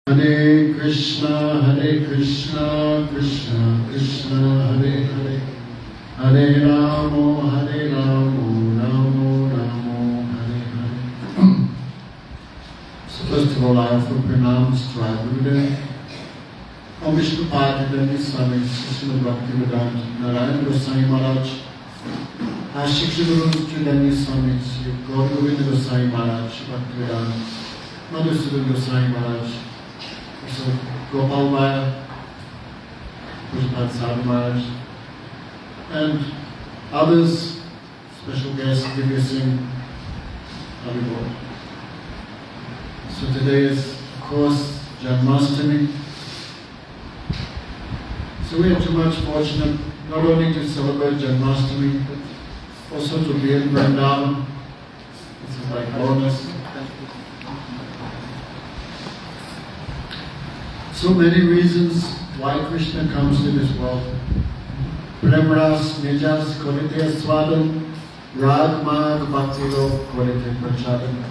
Hare Krishna, Krishna Krishna, Hare Hare, Hare Ramo, Ramo Ramo, Hare Hare. So first of all, I offer pranams to our Gurudev, Om Vishnupad Dandavat Swami Srila Bhaktivedanta Narayana Goswami Maharaj, our Shiksha Guru Dandavat Swami Sri Gaur Govinda Goswami Maharaj, Bhaktivedanta, Madhusudan Goswami Maharaj, so Gopal Maya, Pujapad Sadhu Maharaj, and others, special guests, Divya Singh, Abhibod. So today is, of course, Janmashtami. So we are too much fortunate not only to celebrate Janmashtami, but also to be in Vrindavan. This is like bonus. So many reasons why Krishna comes to this world. Premras, Nijas, Korite Swadam, Rag Mag Bhaktilo, Korite Prachadam,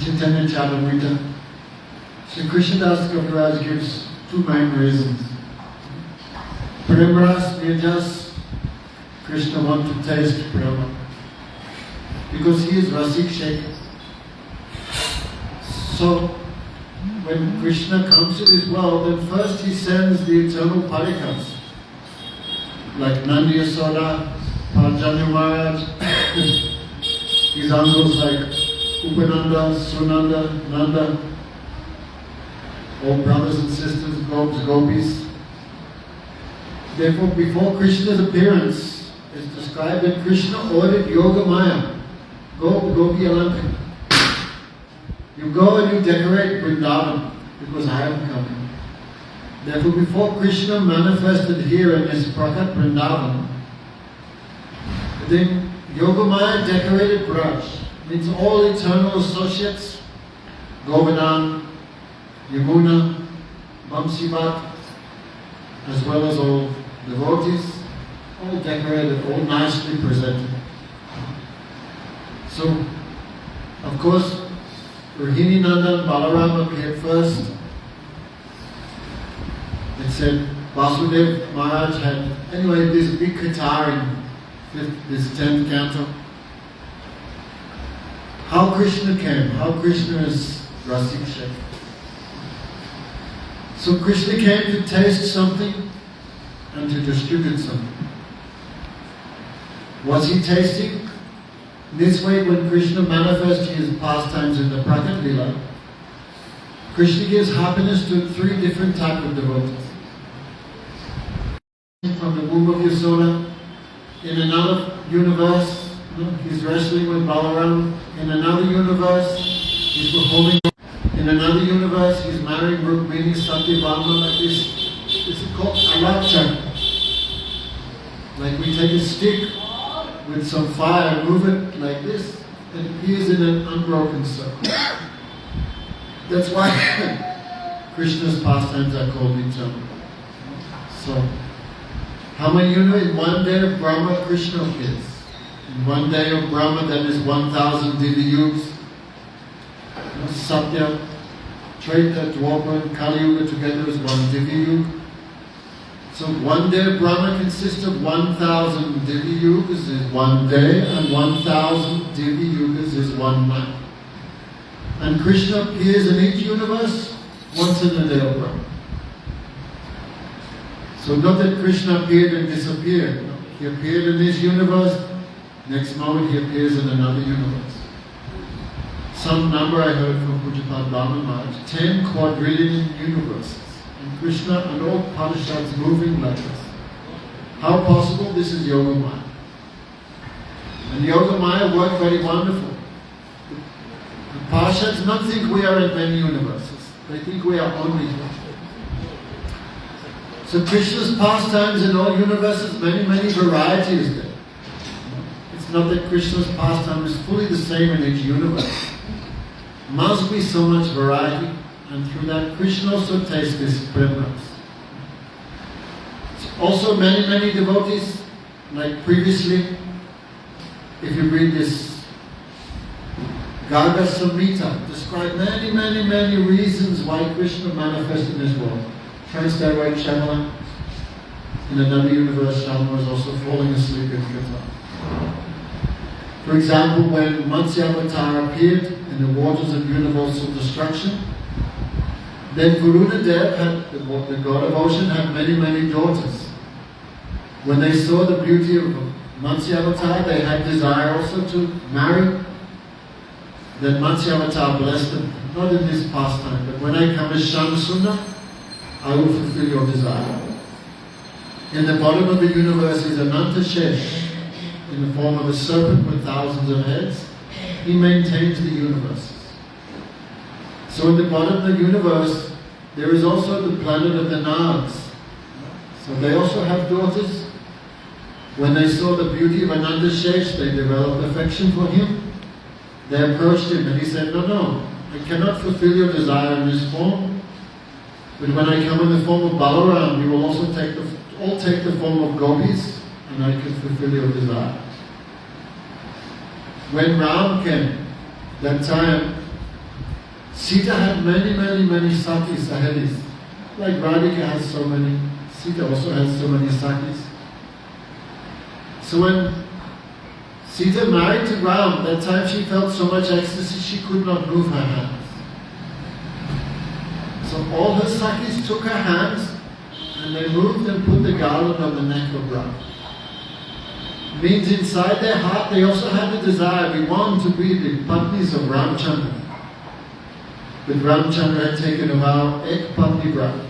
Chaitanya Chalamrita. So Krishnadas Kaviraj gives two main reasons. Premras, Nijas, Krishna wants to taste Prema, because he is Rasik Shekhar. So when Krishna comes to this world, then first he sends the eternal parikas, like Nandi Yasoda, Parjanya Maharaj, his uncles like Upananda, Sunanda, Nanda, all brothers and sisters, gopis. Therefore, before Krishna's appearance, it's described that Krishna ordered Yoga Maya, Gopi Alanka. You go and you decorate Vrindavan, because I am coming. Therefore, before Krishna manifested here in this Prakat Vrindavan, then Yogamaya decorated Braj. Means all eternal associates, Govardhan, Yamuna, Vamsivat, as well as all devotees, all decorated, all nicely presented. So, of course, Rohini Nandan Balaram appeared first. It said Vasudev Maharaj had, anyway, this big guitar in this 10th canto. How Krishna came, how Krishna is Rasik Shekhar. So Krishna came to taste something and to distribute something. Was he tasting? This way, when Krishna manifests his pastimes in the Prakat Lila, Krishna gives happiness to three different types of devotees. From the womb of Yasoda, in another universe, he's wrestling with Balaram. In another universe, he's performing. In another universe, he's marrying Rukmini Satyabhama like this. This is called Alakcha. Like we take a stick with some fire, move it like this, and it appears in an unbroken circle. That's why Krishna's pastimes are called eternal. So, how many you know in one day of Brahma, Krishna appears. In one day of Brahma, that is 1,000 Divya Yugas. Satya, Treta, Dwapara, and Kali Yuga together is one Divya Yuga. So one day of Brahma consists of 1,000 Divya Yugas is one day, and 1,000 Divya Yugas is one month. And Krishna appears in each universe once in a day of Brahma. So not that Krishna appeared and disappeared. No. He appeared in this universe, next moment he appears in another universe. Some number I heard from Pujapad Brahma Maharaj, 10 quadrillion universes. And Krishna and all Parishads moving like this. How possible? This is Yoga Maya. And Yoga Maya worked very wonderful. The Parishads not think we are in many universes. They think we are only here. So Krishna's pastimes in all universes, many varieties there. It's not that Krishna's pastime is fully the same in each universe. Must be so much variety. And through that, Krishna also tastes this premras. Also, many devotees, like previously, if you read this Garga Samhita described many reasons why Krishna manifested in this world. Translate Shyamala. In another universe, Shyamala was also falling asleep in Katha. For example, when Matsya Avatar appeared in the waters of universal destruction, then Varuna Dev, the god of ocean, had many daughters. When they saw the beauty of Matsya Avatar, they had desire also to marry. Then Matsya Avatar blessed them, not in this pastime, but when I come as Shamsuna, I will fulfill your desire. In the bottom of the universe is Ananta Shesh, in the form of a serpent with thousands of heads. He maintains the universes. So in the bottom of the universe, there is also the planet of the Nags. So they also have daughters. When they saw the beauty of Ananta Shesh, they developed affection for him. They approached him and he said, no, I cannot fulfill your desire in this form. But when I come in the form of Balaram, you will also take the form of gopis, and I can fulfill your desire. When Ram came, that time, Sita had many sakis, sahelis. Like Radhika has so many, Sita also has so many sakis. So when Sita married to Ram, that time she felt so much ecstasy she could not move her hands. So all her sakis took her hands and they moved and put the garland on the neck of Ram. Means inside their heart they also had the desire, we want to be the patnis of Ramchandra. But Ramchandra had taken a vow, ek patni vrat,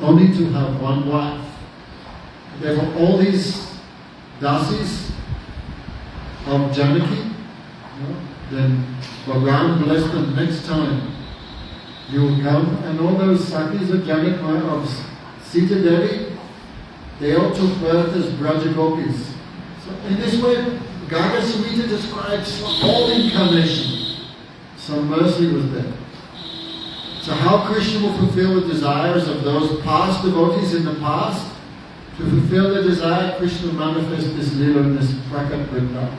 only to have one wife. There were all these dasis of Janaki. Then Bhagavan blessed them, next time you will come, and all those sakis of Janaki, of Sita Devi, they all took birth as Brajagopis. So in this way, Garga Samhita describes all incarnation. So mercy was there. So how Krishna will fulfill the desires of those past devotees in the past? To fulfill the desire, Krishna manifests this lila in this Prakat Vrindavan.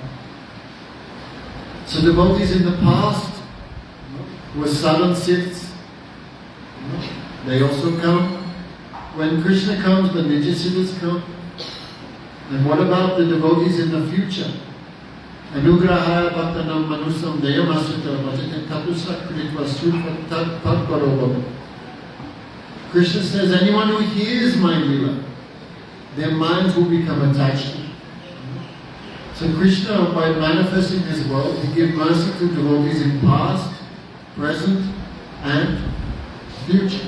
So devotees in the past were sadhan Siddhs. They also come. When Krishna comes, the Nija Siddhas come. And what about the devotees in the future? Anugrahaya bhaktanam manusam deyamasutta vajate tatusa kritva sutva tat padparobhava. Krishna says, anyone who hears my lila, their minds will become attached to it. So Krishna, by manifesting his world, he gives mercy to devotees in past, present, and future.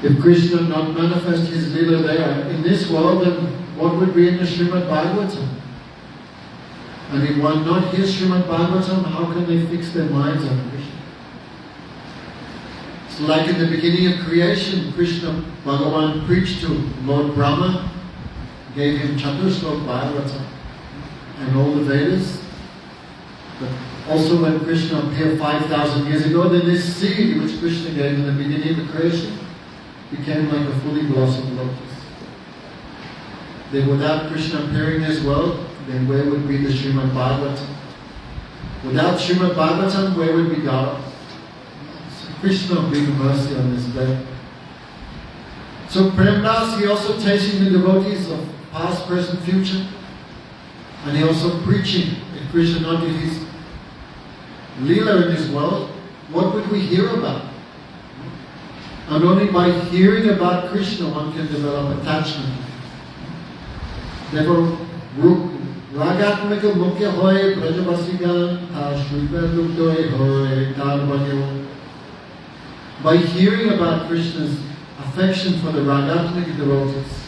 If Krishna did not manifest his lila there in this world, then what would be in the Srimad Bhagavatam? And if one not hears Srimad Bhagavatam, how can they fix their minds on Krishna? So like in the beginning of creation, Krishna, Bhagavan preached to Lord Brahma, gave him Chaturslok Bhagavatam and all the Vedas. But also when Krishna appeared 5,000 years ago, then this seed which Krishna gave in the beginning of creation became like a fully blossomed lotus. Then without Krishna appearing in this world, then where would be the Srimad Bhagavatam? Without Srimad Bhagavatam, where would be God? So Krishna bring mercy on this day. So Premdas, he also tasting the devotees of past, present, future. And he also preaching. If Krishna not did his Leela in this world, what would we hear about? And only by hearing about Krishna one can develop attachment. Therefore, Ragatmika Mukya Hoy Brajavasigan Ashrupa Lukdoy Hoy Tarvanyo. By hearing about Krishna's affection for the Ragatmika devotees,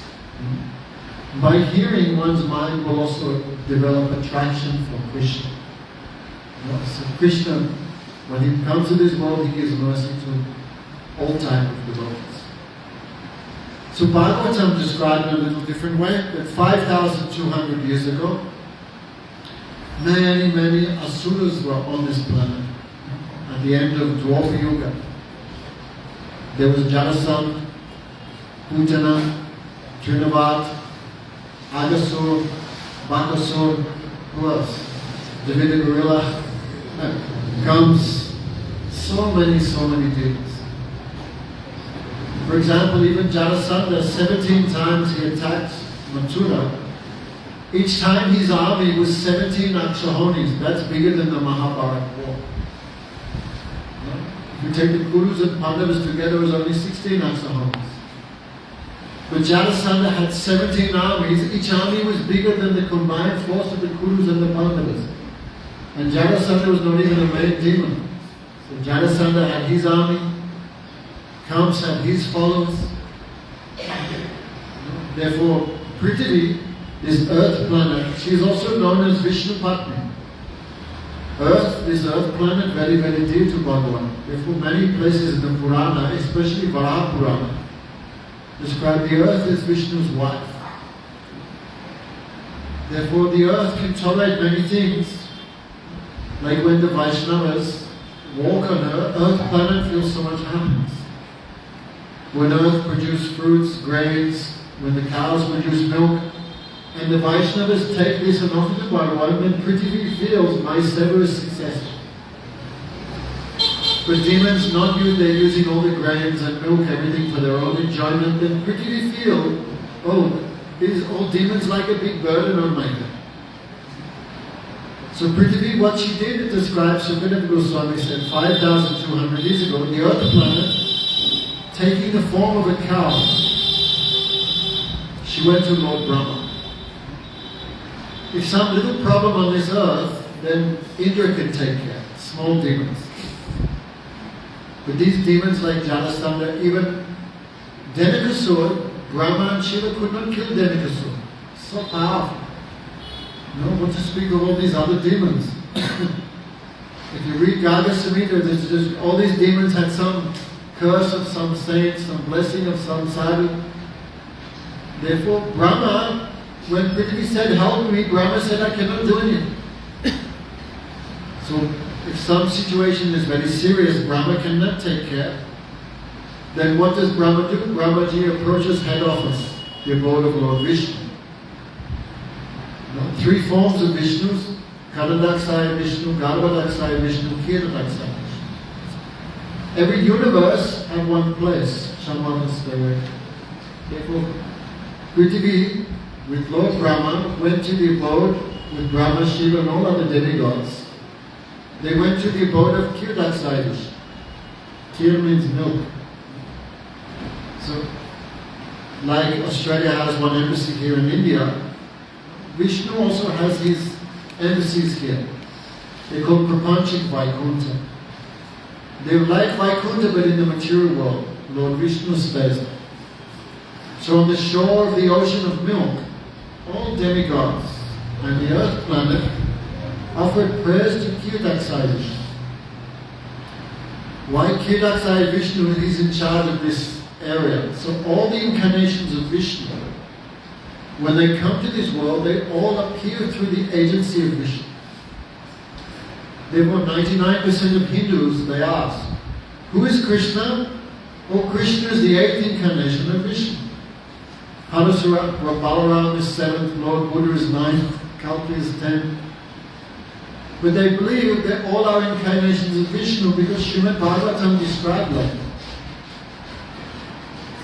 by hearing one's mind will also develop attraction for Krishna. So Krishna, when he comes to this world, he gives mercy to all type of devotees. So Bhagavatam described in a little different way that 5,200 years ago, many asuras were on this planet. At the end of Dwapara Yuga, there was Jarasandha, Putana, Trinavat, Agasur, Bakasur, who else? David Gorilla, comes so many demons. For example, even Jarasandha, 17 times he attacked Mathura. Each time his army was 17 Akshahonis. That's bigger than the Mahabharata war. If you take the Kurus and Pandavas together, it was only 16 Akshahonis. But Jarasandha had 17 armies. Each army was bigger than the combined force of the Kurus and the Pandavas. And Jarasandha was not even a main demon. So Jarasandha had his army. Kamsa had his followers. Therefore, Prithvi, this earth planet, she is also known as Vishnu Patni. Earth, this earth planet, very dear to Bhagavan. Therefore, many places in the Purana, especially Varaha Purana, describe the earth as Vishnu's wife. Therefore, the earth can tolerate many things. Like when the Vaishnavas walk on her, earth planet feels so much happiness. When earth produces fruits, grains, when the cows produce milk, and the Vaishnavas take this and offer to Bhagavan, then Prithvi feels my seva is successful. But demons not use, they're using all the grains and milk, everything for their own enjoyment, then Prithvi feel, oh, is all demons like a big burden on my head. So Prithvi, what she did, it describes, Sukadeva Goswami said 5,200 years ago, the earth planet, taking the form of a cow, she went to Lord Brahma. If some little problem on this earth, then Indra can take care, small demons. But these demons like Jarasandha, even Denakasur, Brahma and Shiva could not kill Denakasur. So powerful. What to speak of all these other demons. If you read Garga Samhita, there's just all these demons had some curse of some saint, some blessing of some sadhu. Therefore, Brahma, when Prithvi said, help me, Brahma said, I cannot do anything. So, if some situation is very serious, Brahma cannot take care, then what does Brahma do? Brahmaji approaches head office, the abode of Lord Vishnu. Three forms of Vishnus, Kadadaksaya Vishnu, Garbhadaksaya Vishnu, Kiradaksaya Vishnu. Every universe had one place, Shamvanastaya. Therefore, Prithvi, with Lord Brahma, went to the abode with Brahma, Shiva and all other demigods. They went to the abode of Kiradaksaya Vishnu. Kir means milk. So, like Australia has one embassy here in India, Vishnu also has his embassies here. They're called Prapanchik Vaikuntha. They're like Vaikuntha but in the material world. Lord Vishnu stays there. So on the shore of the ocean of milk, all demigods and the earth planet offered prayers to Kiradaksaya Vishnu. Why Kiradaksaya Vishnu? He's in charge of this area. So all the incarnations of Vishnu, when they come to this world, they all appear through the agency of Vishnu. Therefore, 99% of Hindus, they ask, who is Krishna? Oh, Krishna is the 8th incarnation of Vishnu. Parasura, Balaram is 7th, Lord Buddha is 9th, Kalki is 10th. But they believe that all our incarnations of Vishnu because Srimad Bhagavatam described like that.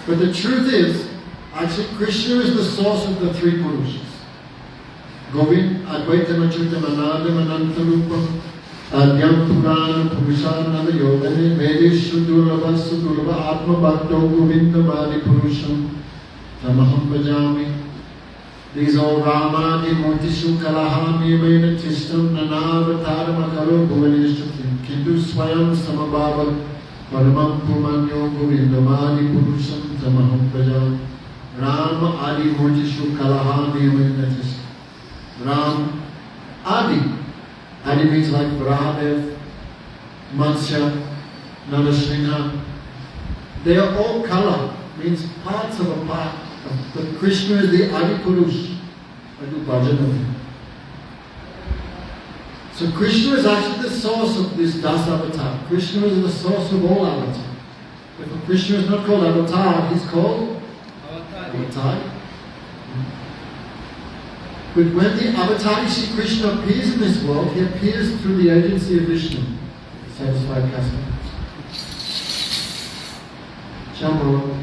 But the truth is, actually, Krishna is the source of the three Purushas. Govind, Advaitam, Achyutam, Anandam, Anantarupam, Adyam, Purana, Purushananda, Yogane, Vedeshu, Durlabha, Sudurlabha, Atma, Bhakto, Govindam, Adi Purusham, Tamaham Bhajami. These all Ramadi, Murtishu, Kalaha, Niyamena, Tishtam, Nanavataram, Akaro, Bhuvaneshu, Kindu, Swayam, Samabhava, Paramam, Pumanyo, Govindam, Adi Purusham, Tamaham Bhajami. Ram Adi Murtishu Kalaha Niyamena. Ram Adi. Adi means like Varahadev, Matsya, Narasingha. They are all Kala, means parts of a part. But Krishna is the Adi Purush. I do bhajan of him. So Krishna is actually the source of this Das Avatar. Krishna is the source of all avatars. If Krishna is not called Avatar, he's called Avatar. But when the Avatari Sri Krishna appears in this world, he appears through the agency of Vishnu, satisfied customer. Chambo.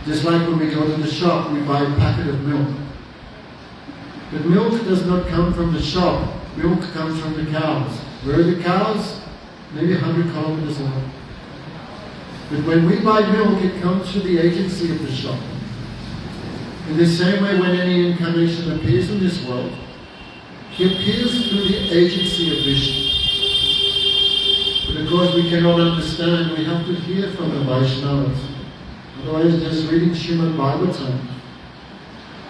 Just like when we go to the shop, we buy a packet of milk. But milk does not come from the shop. Milk comes from the cows. Where are the cows? Maybe 100 kilometers away. But when we buy milk, it comes through the agency of the shop. In the same way, when any incarnation appears in this world, he appears through the agency of Vishnu. But of course, we cannot understand. We have to hear from the Vaishnavas. Otherwise, just reading Srimad Bhagavatam,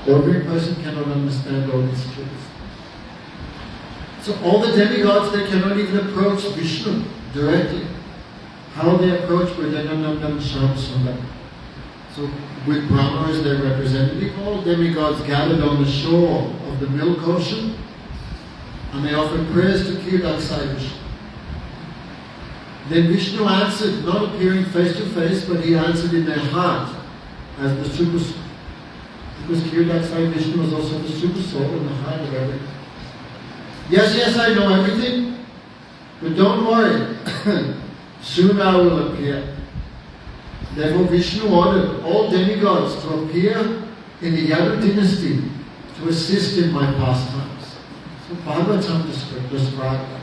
ordinary person cannot understand all these truths. So all the demigods, they cannot even approach Vishnu directly. How they approach Vridanandam Shyam Sundar. So with Brahma as their representative, all demigods gathered on the shore of the milk ocean, and they offered prayers to Kirdaksai Vishnu. Then Vishnu answered, not appearing face to face, but he answered in their heart as the super soul. Because Kirdaksai Vishnu was also the super soul in the heart of everything. Yes, I know everything, but don't worry. Soon I will appear. Therefore Vishnu ordered all demigods to appear in the Yadu dynasty to assist in my pastimes. So Bhagavatam described that.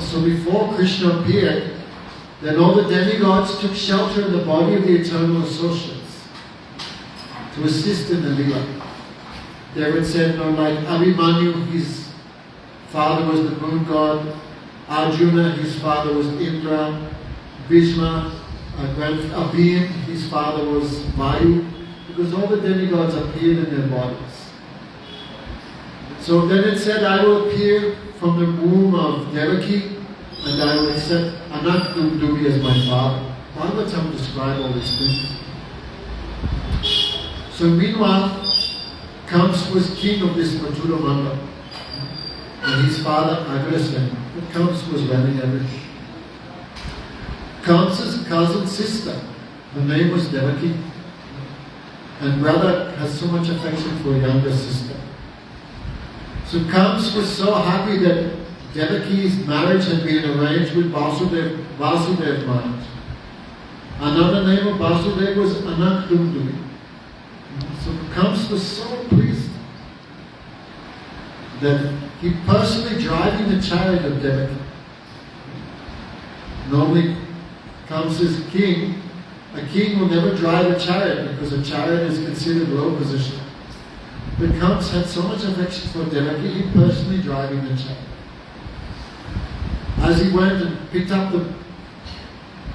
So before Krishna appeared, then all the demigods took shelter in the body of the eternal associates to assist in the Lila. There it said, like Abhimanyu, his father was the moon god. Arjuna, his father was Indra. Bhishma, Abhin, his father was Vayu. Because all the demigods appeared in their bodies. So then it said, I will appear from the womb of Devaki, and I will accept Anant-Dumdumi as my father. Bhagavatam described all these things. So meanwhile, Kamsa was king of this Mathura Mandal. And his father, Agrasen. But Kamsa was running everything. Kamsa's cousin sister, her name was Devaki. And brother has so much affection for a younger sister. So Kamsa was so happy that Devaki's marriage had been arranged with Vasudev Maharaj. Another name of Vasudev was Anant-Dumdumi. So Kamsa was so pleased that he personally driving the chariot of Devaki. Normally, Kamsa's king, a king will never drive a chariot because a chariot is considered low position. But Kamsa had so much affection for Devaki, he personally driving the chariot. As he went and picked up the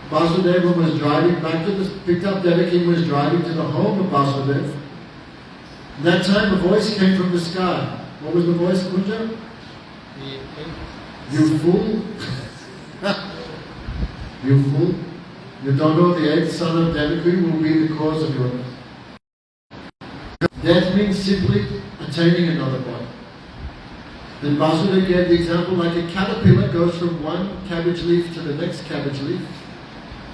Vasudeva was driving back to the, picked up Devaki and was driving to the home of Vasudeva. That time a voice came from the sky. What was the voice, Kunja? You fool! You fool! You don't know the eighth son of Devaki will be the cause of your death. Death means simply attaining another body. Then Vasudeva gave the example like a caterpillar goes from one cabbage leaf to the next cabbage leaf.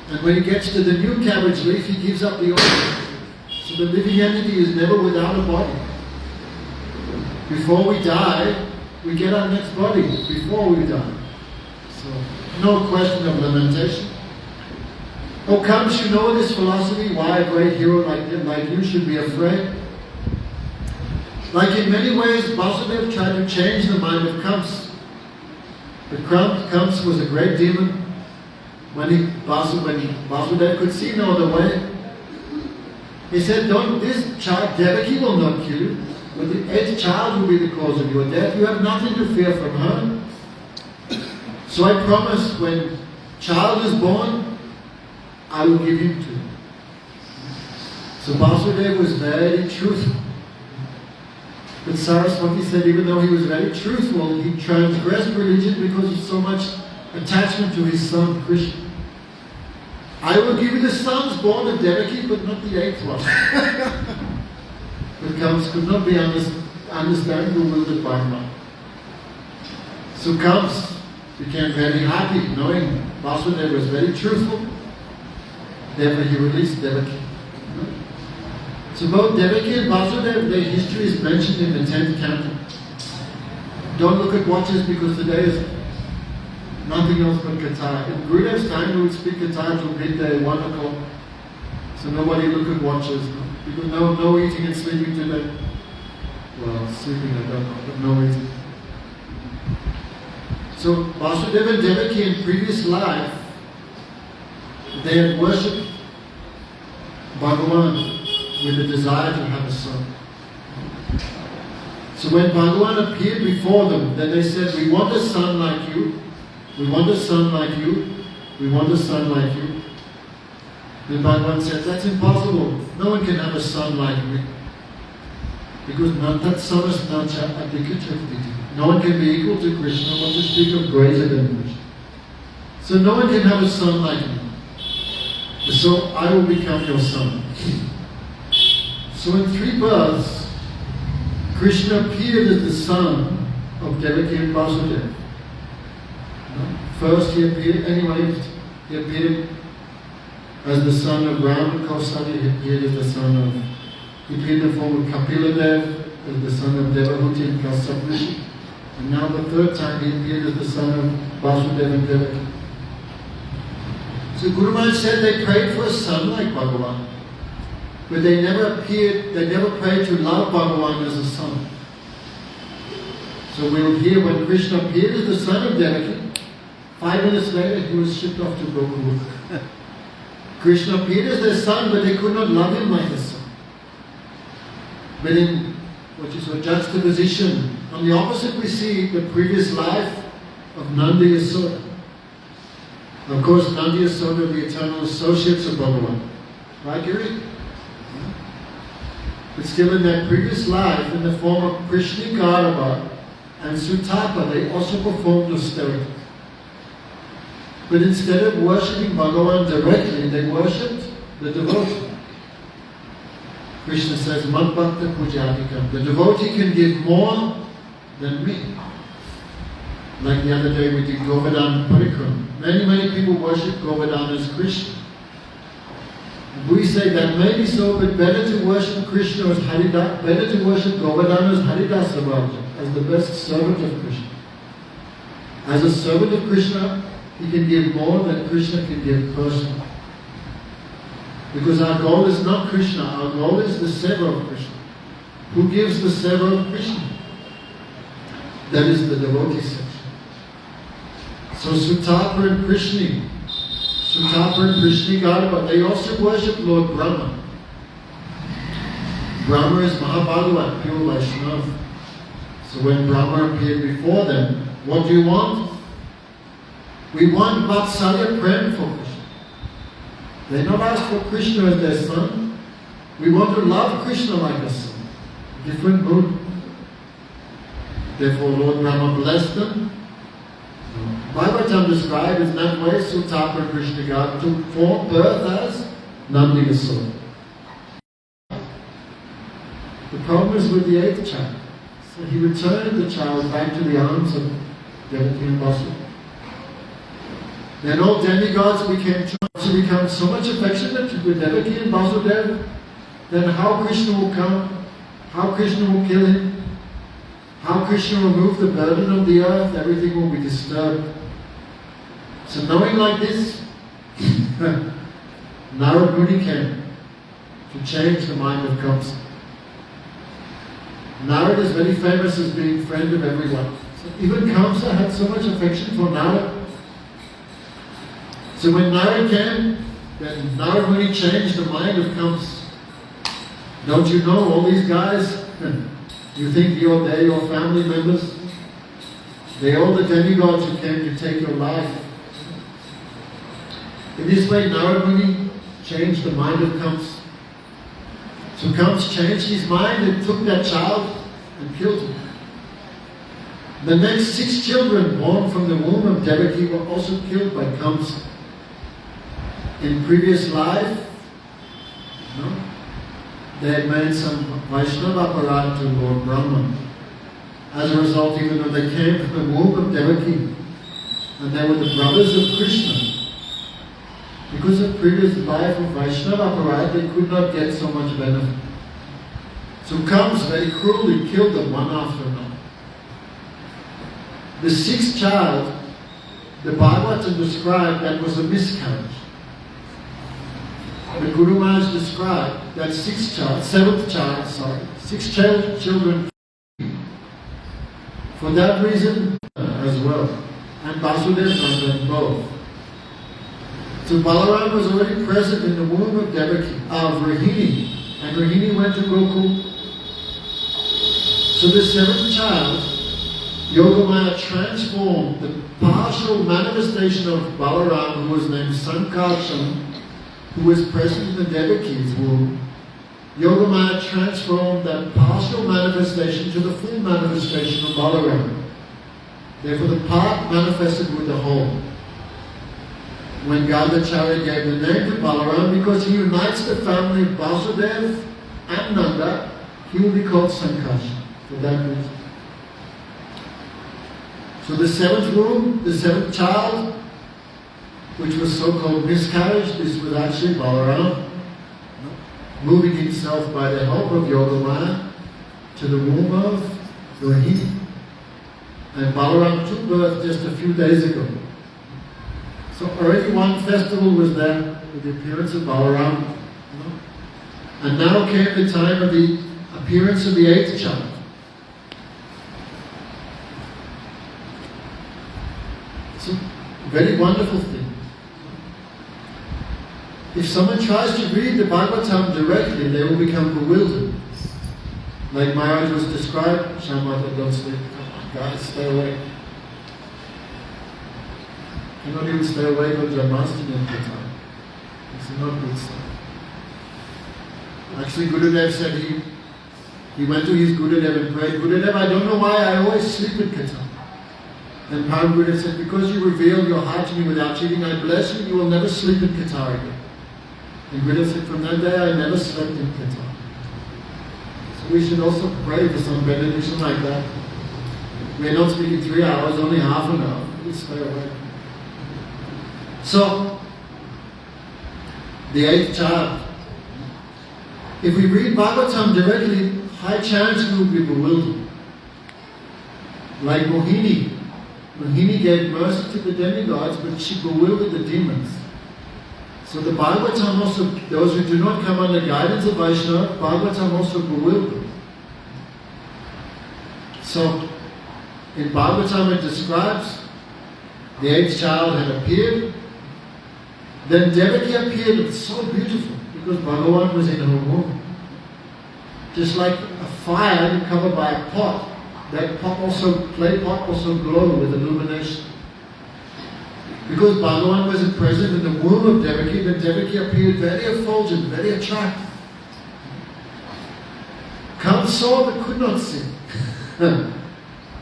And when he gets to the new cabbage leaf, he gives up the old one. So the living entity is never without a body. Before we die, we get our next body before we die. So, no question of lamentation. Oh, Kamsa, you know this philosophy? Why a great hero like you should be afraid? Like in many ways, Vasudeva tried to change the mind of Kamsa. But Kamsa was a great demon. When Vasudeva could see no other way, he said, this child, Devaki will not kill you, but the eighth child will be the cause of your death. You have nothing to fear from her. So I promise when child is born, I will give him to you. So Vasudeva was very truthful. But Saraswati said even though he was very truthful, he transgressed religion because of so much attachment to his son Krishna. I will give you the sons born of Devaki, but not the eighth one. But Kamsa could not be understand who willed it by mind. So Kamsa became very happy knowing Vasudeva was very truthful. Therefore he released Devaki. So both Devaki and Vasudeva, their history is mentioned in the 10th canto. Don't look at watches because today is nothing else but Katha. In Gurudev's time, we would speak Katha till midday, 1 o'clock. So nobody look at watches. No? Because no eating and sleeping today. Well, sleeping I don't know, but no eating. So Vasudeva and Devaki in previous life, they had worshipped Bhagavan with the desire to have a son. So when Bhagavan appeared before them, then they said, we want a son like you, we want a son like you, we want a son like you. Then Bhagavan said, that's impossible. No one can have a son like me. Because Nantat Samas Nacha Adhikachaktiti. No one can be equal to Krishna, what to speak of greater than Krishna. So no one can have a son like me. So I will become your son. So in 3 births, Krishna appeared as the son of Devaki and Vasudeva. First he appeared as the son of Ram and Kausalya, he appeared as the son of, he appeared in the form of Kapiladev, as the son of Devahuti and Kasyap Rishi. And now the 3rd time he appeared as the son of Vasudeva and Devaki. So Guru Maharaj said they prayed for a son like Bhagavan, but they never prayed to love Bhagavan as a son. So we'll hear when Krishna appeared as the son of Devaki, 5 minutes later he was shipped off to Gokula. Krishna appeared as their son, but they could not love him like a son. But in what is a juxtaposition, on the opposite we see the previous life of Nanda Yasoda. Of course, Nanda Yasoda are the eternal associates of Bhagavan. Right, Giri? But still in that previous life, in the form of Krishna Garava and Sutapa, they also performed austerities. But instead of worshipping Bhagavan directly, they worshipped the devotee. Krishna says, Mad Bhakta Pujatikam. The devotee can give more than me. Like the other day we did Govardhan Parikram. Many people worship Govardhan as Krishna. We say that may be so, but better to worship Krishna as Haridas, better to worship Govardhan as Haridasa Raja, as the best servant of Krishna. As a servant of Krishna, he can give more than Krishna can give personally. Because our goal is not Krishna, our goal is the seva of Krishna. Who gives the seva of Krishna? That is the devotee section. So Sutapa and Krishna Garava, they also worship Lord Brahma. Brahma is Mahabhagavat, pure Vaishnava. So when Brahma appeared before them, what do you want? We want Vatsalya Prem for Krishna. They not ask for Krishna as their son. We want to love Krishna like a son. Different mood. Therefore Lord Brahma blessed them. Bhagavatam described in that way Sutapa and Krishna Garava took form, birth as Nanda Yasoda. The problem is with the 8th child. So he returned the child back to the arms of Devaki and Vasudeva. Then all demigods become so much affectionate with Devaki and Vasudeva, then how Krishna will come, how Krishna will kill him, how Krishna will remove the burden of the earth, everything will be disturbed. So knowing like this, Narad Muni came to change the mind of Kamsa. Narad is very famous as being friend of everyone. So even Kamsa had so much affection for Narad. So when Narad came, then Narad Muni changed the mind of Kamsa. Don't you know all these guys? You think they're your family members? They're all the demigods who came to take your life. In this way, Narad Muni changed the mind of Kamsa. So Kamsa changed his mind and took that child and killed him. The next 6 children born from the womb of Devaki were also killed by Kamsa. In previous life, they had made some Vaishnava aparat to Lord Brahma. As a result, even though they came from the womb of Devaki, and they were the brothers of Krishna, because of previous life of Vaishnava aparat, they could not get so much benefit. So Kamsa very cruelly killed them one after another. The sixth child, the Bhagavatam described that was a miscarriage. The Guru Maharaj described that sixth children. For that reason as well. And Vasudeva done them both. So Balaram was already present in the womb of Rohini, and Rohini went to Gokul. So the seventh child, Yogamaya transformed the partial manifestation of Balaram, who was named Sankarshan, who was present in the Devaki's womb. Yogamaya transformed that partial manifestation to the full manifestation of Balaram. Therefore the part manifested with the whole. When Gardacharya gave the name to Balaram, because he unites the family of Vasudeva and Nanda, he will be called Sankarshan for that reason. So the seventh womb, the seventh child, which was so-called miscarriage, this was actually Balaram, moving himself by the help of Yogamaya to the womb of Rohini. And Balaram took birth just a few days ago. So already one festival was there with the appearance of Balaram. And now came the time of the appearance of the eighth child. It's a very wonderful thing. If someone tries to read the Bhagavatam directly, they will become bewildered. Like Maharaj was described, Shamata, don't sleep. Come on, guys, stay awake. You cannot even stay awake on Janmashtami at the time. It's not good stuff. Actually, Gurudev said he went to his Gurudev and prayed, Gurudev, I don't know why I always sleep at Kirtan. Then Param Gurudev said, because you revealed your heart to me without cheating, I bless you, you will never sleep in Qatar again. And Gurudev said, from that day I never slept in Qatar. So we should also pray for some benediction like that. We are not speaking 3 hours, only half an hour. Please stay awake. So, the eighth child. If we read Bhagavatam directly, high chance we will be bewildered. Like Mohini. Mohini gave mercy to the demigods, but she bewildered the demons. So the Bhagavatam also, those who do not come under guidance of Vaishnava, Bhagavatam also bewildered. So, in Bhagavatam it describes the eighth child had appeared. Then Devaki appeared, it's so beautiful because Bhagavan was in her womb. Just like a fire covered by a pot, that pot also, clay pot also glowed with illumination. Because Bhagavan was present in the womb of Devaki, then Devaki appeared very effulgent, very attractive. Kant saw but could not see.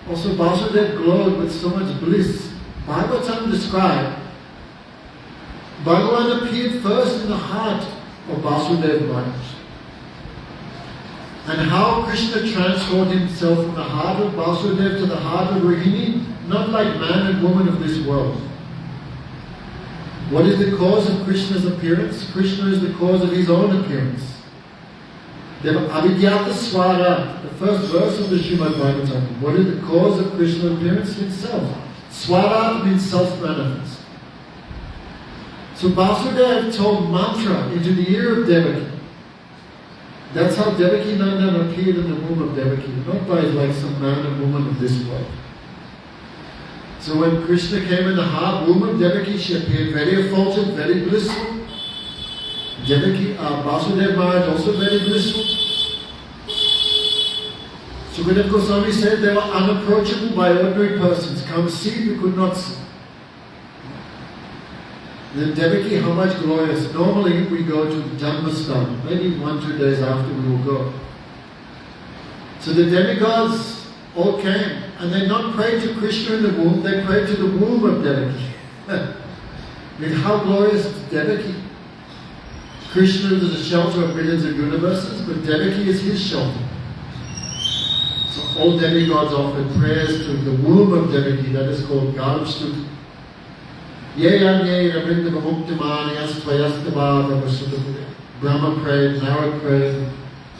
Also Vasudeva glowed with so much bliss. Bhagavatam described Bhagavan appeared first in the heart of Vasudeva Maharaj. And how Krishna transformed himself from the heart of Vasudeva to the heart of Rohini, not like man and woman of this world. What is the cause of Krishna's appearance? Krishna is the cause of his own appearance. Avidyata Swara, the first verse of the Srimad Bhagavatam. What is the cause of Krishna's appearance? Himself. Swara means self-manifest. So Vasudeva told mantra into the ear of Devaki. That's how Devaki Nandan appeared in the womb of Devaki, not by like some man and woman of this world. So when Krishna came in the heart womb of Devaki, she appeared very effulgent, very blissful. Devaki, Vasudeva Maharaj also very blissful. Sukadeva Goswami said they were unapproachable by ordinary persons. Come see, we could not see. Then Devaki, how much glorious. Normally we go to Janmashtami, maybe 1-2 days after we will go. So the demigods all came, and they not prayed to Krishna in the womb, they prayed to the womb of Devaki. I mean, how glorious is Devaki? Krishna is the shelter of millions of universes, but Devaki is his shelter. So all demigods offered prayers to the womb of Devaki, that is called Garbhstuti. Brahma prayed, Narad prayed,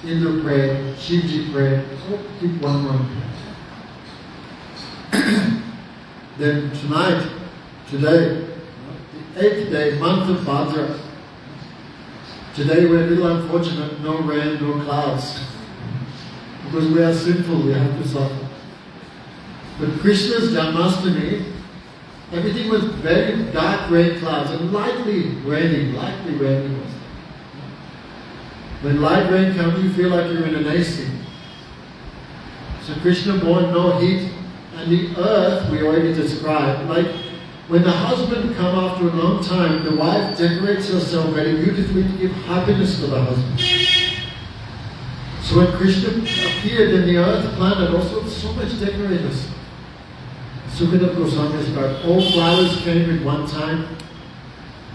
Indra prayed, Shivji prayed, so keep one prayer. Then tonight, today, the 8th day, month of Bhadra. Today we're a little unfortunate, no rain, no clouds. Because we are sinful, we have to suffer. But Krishna's Janmashtami, everything was very dark grey clouds and lightly raining was. When light rain comes, you feel like you're in an AC. So Krishna born no heat, and the earth we already described, like when the husband comes after a long time, the wife decorates herself very beautifully to give happiness to the husband. So when Krishna appeared in the earth planet, also so much decorators. Sukadeva Goswami described, all flowers came at one time.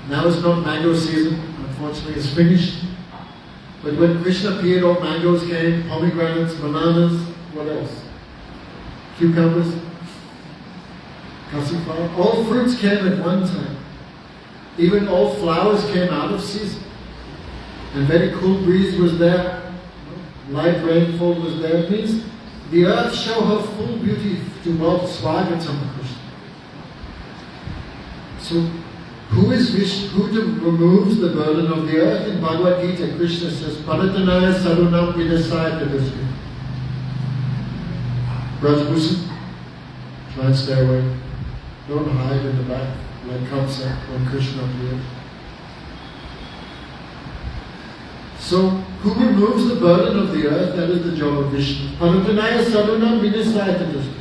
Now it's not mango season, unfortunately it's finished. But when Krishna appeared, all mangoes came, pomegranates, bananas, what else? Cucumbers, cassava, all fruits came at one time. Even all flowers came out of season. And very cool breeze was there, light rainfall was there. It means the earth showed her full beauty to Lord Swagatam Krishna. So, who removes the burden of the earth? In Bhagavad Gita, Krishna says, Panatanaya Sarunam Vinasaya Tadasya. Brajbhusan, try and stay away. Don't hide in the back like Kamsa when Krishna appeared. So, who removes the burden of the earth? That is the job of Vishnu. Panatanaya Sarunam Vinasaya Tadasya.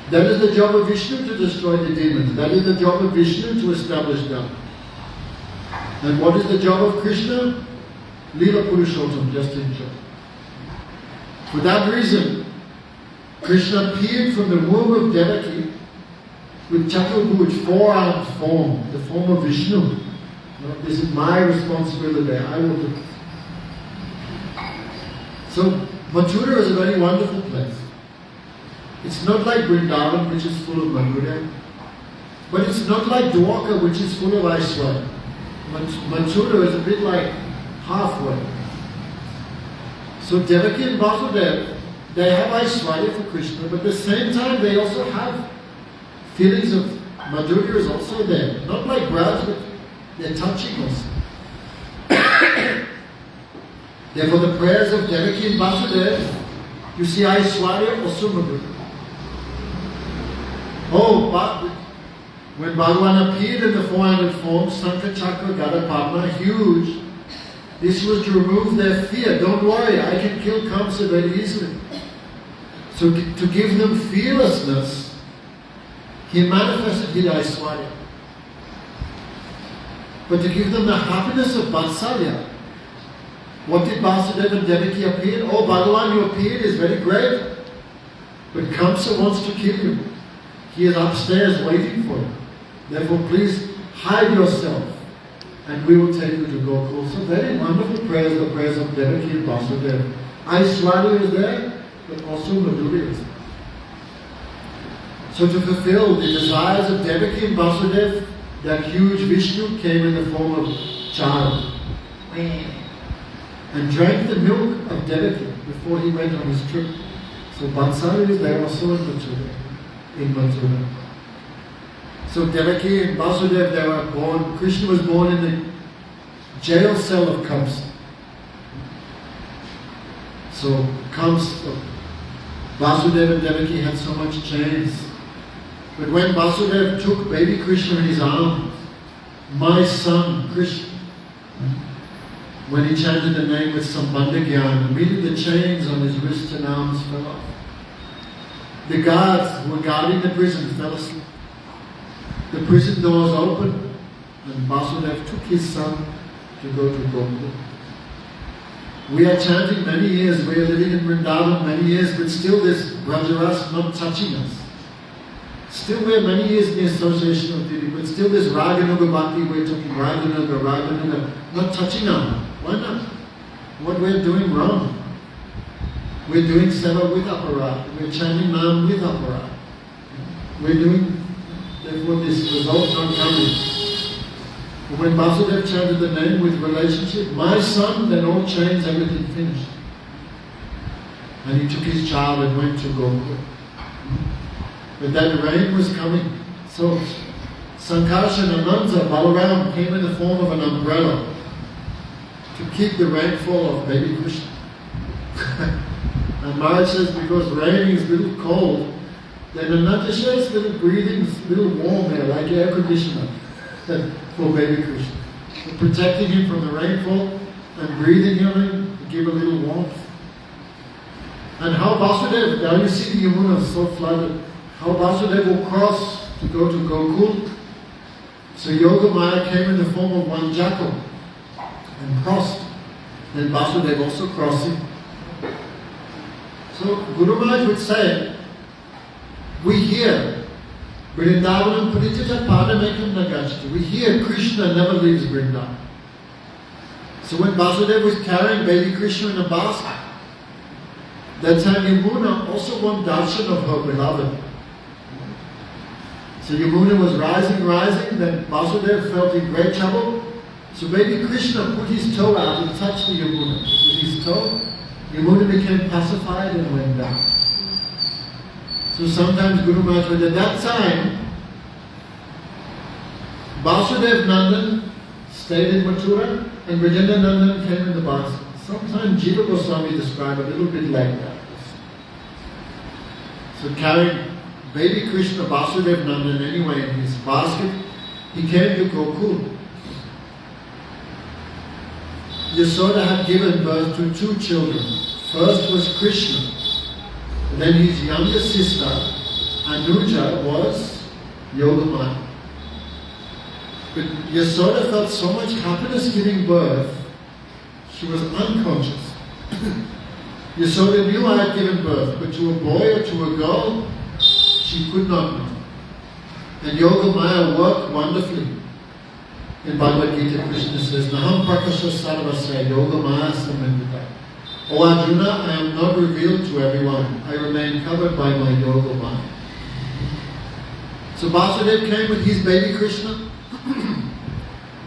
That is the job of Vishnu to destroy the demons. That is the job of Vishnu to establish Dhamma. And what is the job of Krishna? Leela Purushottam, just enjoy. For that reason, Krishna appeared from the womb of Devaki with Chaturabhuj, four-armed form, the form of Vishnu. This is my responsibility, I will do it. So, Mathura is a very wonderful place. It's not like Vrindavan, which is full of Madhurya, but it's not like Dwarka, which is full of Aishwarya. Mathura is a bit like halfway. So Devaki and Vasudeva, they have Aishwarya for Krishna, but at the same time they also have feelings of Madhurya is also there. Not like Braj, but they're touching us. Therefore the prayers of Devaki and Vasudeva, you see Aishwarya also Madhurya. Oh, but when Bhagavan appeared in the 400 forms, Sankha Chakra, Gada Padma, huge, this was to remove their fear. Don't worry, I can kill Kamsa very easily. So to give them fearlessness, he manifested Hida Aishwarya. But to give them the happiness of Vatsalya, what did Vasudeva and Devaki appear? Oh, Bhagavan, you appeared is very great, but Kamsa wants to kill you. He is upstairs waiting for you. Therefore, please hide yourself and we will take you to Gokul. So very wonderful prayers, the prayers of Devaki and Vasudeva. Aishwarya is there, but also Madhurya is there. So to fulfill the desires of Devaki and Vasudeva, that huge Vishnu came in the form of child and drank the milk of Devaki before he went on his trip. So Vatsalya is there also in Mathura. So Devaki and Vasudeva, they were born, Krishna was born in the jail cell of Kamsa. So Kamsa, Vasudeva and Devaki had so much chains. But when Vasudeva took baby Krishna in his arms, my son Krishna, when he chanted the name with Sambandha Gyan, immediately the chains on his wrists and arms fell off. The guards who were guarding the prison fell asleep. The prison doors opened and Vasudeva took his son to go to Gokul. We are chanting many years, we are living in Vrindavan many years, but still this Brajaras not touching us. Still we are many years in the association of Didi, but still this Raganuga Bhakti, we're talking Raganuga, not touching us. Why not? What we're doing wrong. We're doing Seva with Aparat. We're chanting Nam with Aparat. We're doing, therefore this result not coming. But when Vasudev chanted the name with relationship, my son, then all chains, everything finished. And he took his child and went to Gokul. But then rain was coming. So Sankarsha and Ananta, Balaram, came in the form of an umbrella to keep the rainfall of baby Krishna. And Maharaj says because rain is a little cold, then Ananta shares little breathing, little warm air, like air conditioner for baby Krishna. So protecting him from the rainfall and breathing him in to give a little warmth. And how Vasudev, now you see the Yamuna so flooded, how Vasudev will cross to go to Gokul. So Yogamaya came in the form of one jackal and crossed. Then Vasudev also crossing. So Guru Maharaj would say, we hear Vrindavanam Paritita Padamekam Nagachati. We hear Krishna never leaves Vrindavan. So when Vasudev was carrying baby Krishna in a basket, that time Yamuna also wanted darshan of her beloved. So Yamuna was rising, then Vasudev felt in great trouble. So baby Krishna put his toe out and touched the Yamuna. With his toe, Yamuna became pacified and went down. So sometimes Guru Maharaj would, at that time, Vasudev Nandan stayed in Mathura and Brajendra Nandan came in the basket. Sometimes Jiva Goswami described a little bit like that. So carrying baby Krishna, Vasudev Nandan anyway in his basket, he came to Gokul. Yasoda had given birth to two children. First was Krishna, and then his younger sister, Anuja, was Yogamaya. But Yasoda felt so much happiness giving birth, she was unconscious. Yasoda knew I had given birth, but to a boy or to a girl, she could not know. And Yogamaya worked wonderfully. In Bhagavad Gita, Krishna says, Naham Prakasha Sarvasya Yogamaya Samendita. O Arjuna, I am not revealed to everyone. I remain covered by my Yogamaya. So Vasudev came with his baby Krishna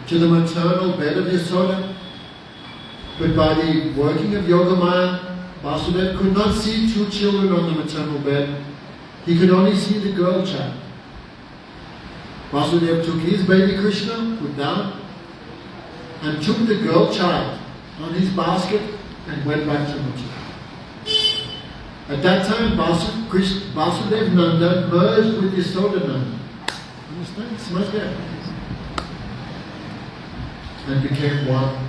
to the maternal bed of Yasoda. But by the working of Yogamaya, Vasudev could not see two children on the maternal bed. He could only see the girl child. Vasudev took his baby Krishna, put down, and took the girl child on his basket and went back to Mathura. At that time, Vasudev Nanda merged with Yasoda Nanda. Understand? Smart there. And became one.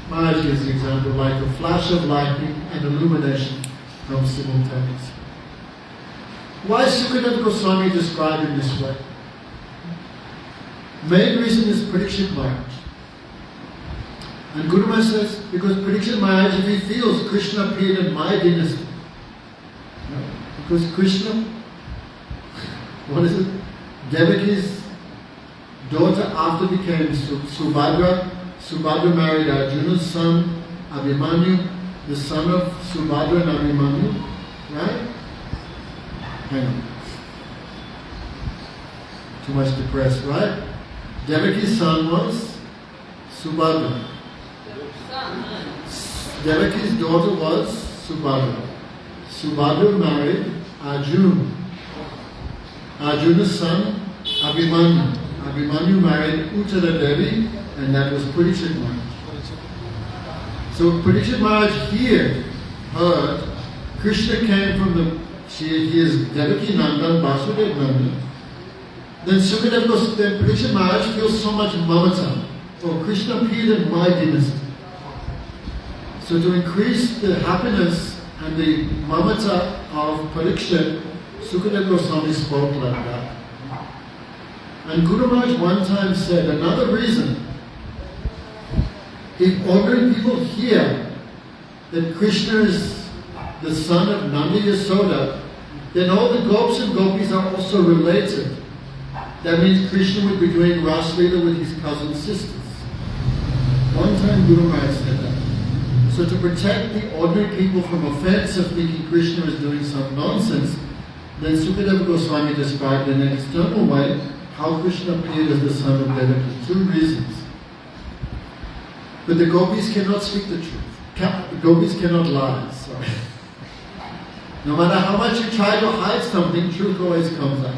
Maharaj gives the example like a flash of lightning and illumination come simultaneously. Why is Sukadeva Goswami described in this way? Main reason is Parikshit Maharaj. And Guru Maharaj says, because Parikshit Maharaj, if he feels Krishna appeared in my dynasty, because Krishna, what is it? Devaki's daughter after became Subhadra. Subhadra married Arjuna's son, Abhimanyu, the son of Subhadra and Abhimanyu, right? Hang on. Too much depressed, right? Devaki's son was Subhadra. Devaki's daughter was Subhadra. Subhadra married Arjuna. Arjuna's son, Abhimanyu. Abhimanyu married Uttara Devi, and that was Parikshit Maharaj. So Parikshit Maharaj here heard Krishna came from he is Devaki Nandan, Vasudev Nandan. Then Sukadeva goes, then Parikshit Maharaj feels so much mamata. Oh, Krishna appeared in my dynasty. So to increase the happiness and the mamata of Parikshit, Sukadeva Goswami spoke like that. And Guru Maharaj one time said, another reason, if ordinary people hear that Krishna is the son of Nanda Yasoda, then all the gopis and gopis are also related. That means Krishna would be doing Ras Leela with his cousin sisters. One time Guru Maharaj said that. So to protect the ordinary people from offense of thinking Krishna is doing some nonsense, then Sukadeva Goswami described in an external way how Krishna appeared as the son of Devaki. Two reasons. But the gopis cannot speak the truth. The gopis cannot lie. Sorry. No matter how much you try to hide something, truth always comes out.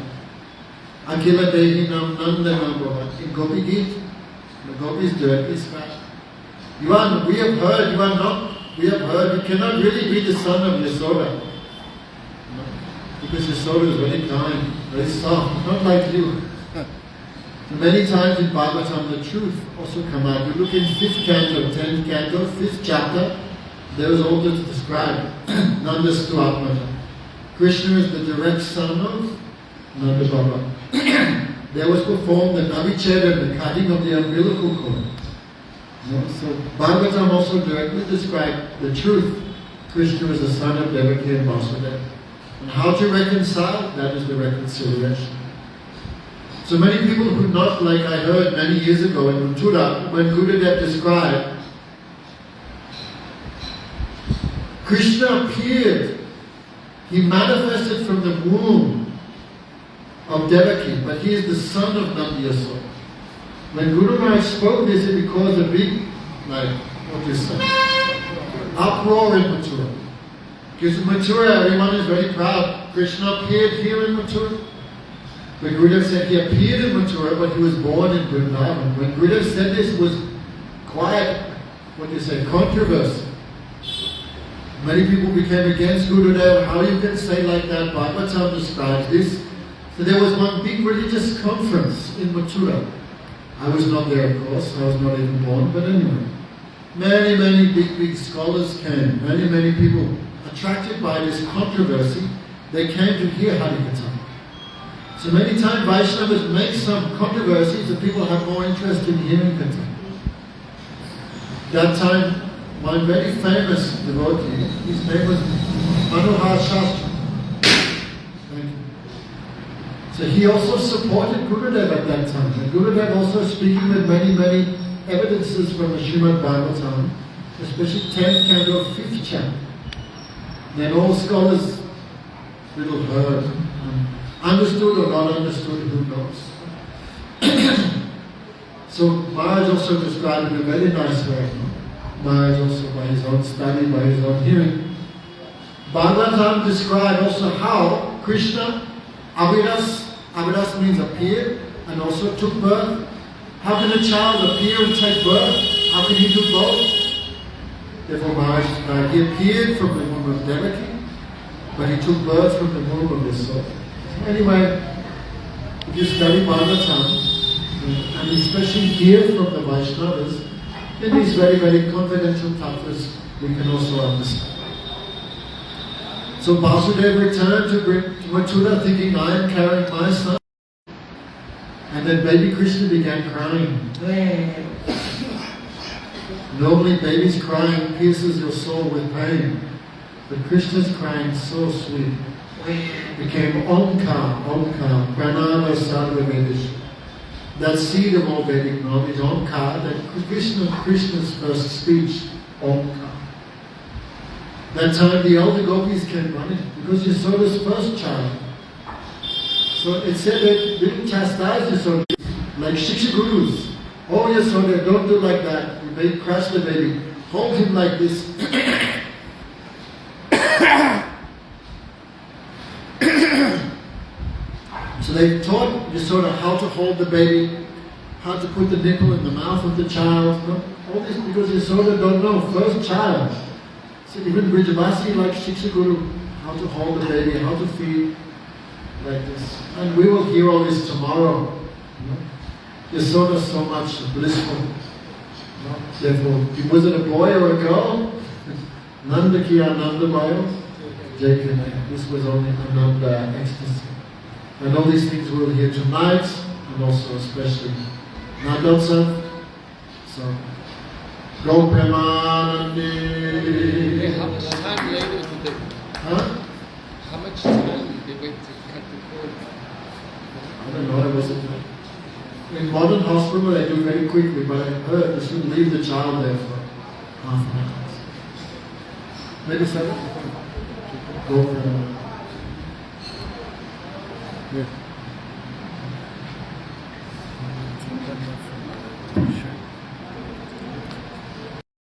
Akila Dehi Nam Nandana Bhavat. In Gopi Gita, the gopis directly spoke. We have heard, we have heard, you cannot really be the son of Yasoda. No? Because Yasoda is very kind, very soft, not like you. So many times in Bhagavatam, the truth also come out. You look in 5th canto, 10th canto, 5th chapter, there is all this described. Nanda's Atmaja. Krishna is the direct son of Nanda Baba. There was performed the Navicheda, the cutting of the umbilical cord. So Bhagavatam also directly described the truth. Krishna is the son of Devaki and Vasudeva. And how to reconcile, that is the reconciliation. So many people who not, like I heard many years ago in Mathura, when Gurudev described, Krishna appeared, he manifested from the womb of Devaki, but he is the son of Nanda Yasoda. When Guru Maharaj spoke this, it caused a big, uproar in Mathura. Because in Mathura, everyone is very proud. Krishna appeared here in Mathura. But Gurudev said he appeared in Mathura, but he was born in Vrindavan. When Gurudev said this, it was quite, controversy. Many people became against Gurudev. How you can say like that? Bhagavatam describes this. So there was one big religious conference in Mathura. I was not there, of course. I was not even born. But anyway, many big scholars came. Many people attracted by this controversy. They came to hear Harikatha. So many times Vaishnavas make some controversies and people have more interest in hearing Katha. That time, one very famous devotee, his name was Manohar Shastri. Thank you. So he also supported Gurudev at that time. And Gurudev also speaking with many evidences from the Srimad Bhagavatam, especially 10th canto, 5th chapter. Then all scholars little heard, understood or not understood, who knows. So Maharaj also described in a very nice way. Maharaj also by his own study, by his own hearing. Bhagavatam described also how Krishna, Aviras means appear, and also took birth. How can a child appear and take birth? How can he do both? Therefore Maharaj described, he appeared from the womb of Devaki, but he took birth from the womb of his soul. Anyway, if you study Bhagavatam, and especially hear from the Vaishnavas, in these very confidential tattvas, we can also understand. So Vasudeva returned to Mathura thinking, I am carrying my son. And then baby Krishna began crying. Normally babies crying pierces your soul with pain. But Krishna's crying so sweet. Became Omkar, Pranava Sarva Vedish. That seed of all Vedic knowledge, Omkar, that Krishna's first speech, Omkar. That time the elder gopis came running because Yasoda's first child. So it said that they didn't chastise Yasoda like Shiksha Gurus. Oh Yasoda, don't do like that. You may crush the baby. Hold him like this. So they taught Yasoda how to hold the baby, how to put the nipple in the mouth of the child. All this because Yasoda don't know, first child. So even Brijavasi like Shiksha Guru, how to hold the baby, how to feed, like this. And we will hear all this tomorrow. Yasoda is so much blissful. Therefore, was it a boy or a girl? Nanda ki Ananda Bayo. This was only Ananda ecstasy. And all these things we'll hear tonight, and also especially Nandotsav. So, Go Premanandi. How much time later did they? Huh? How much time did they wait to cut the cord? I don't know, I wasn't. In modern hospital they do very quickly, but I heard they should leave the child there for half an hour. Maybe 7. Go Premanandi. Yeah.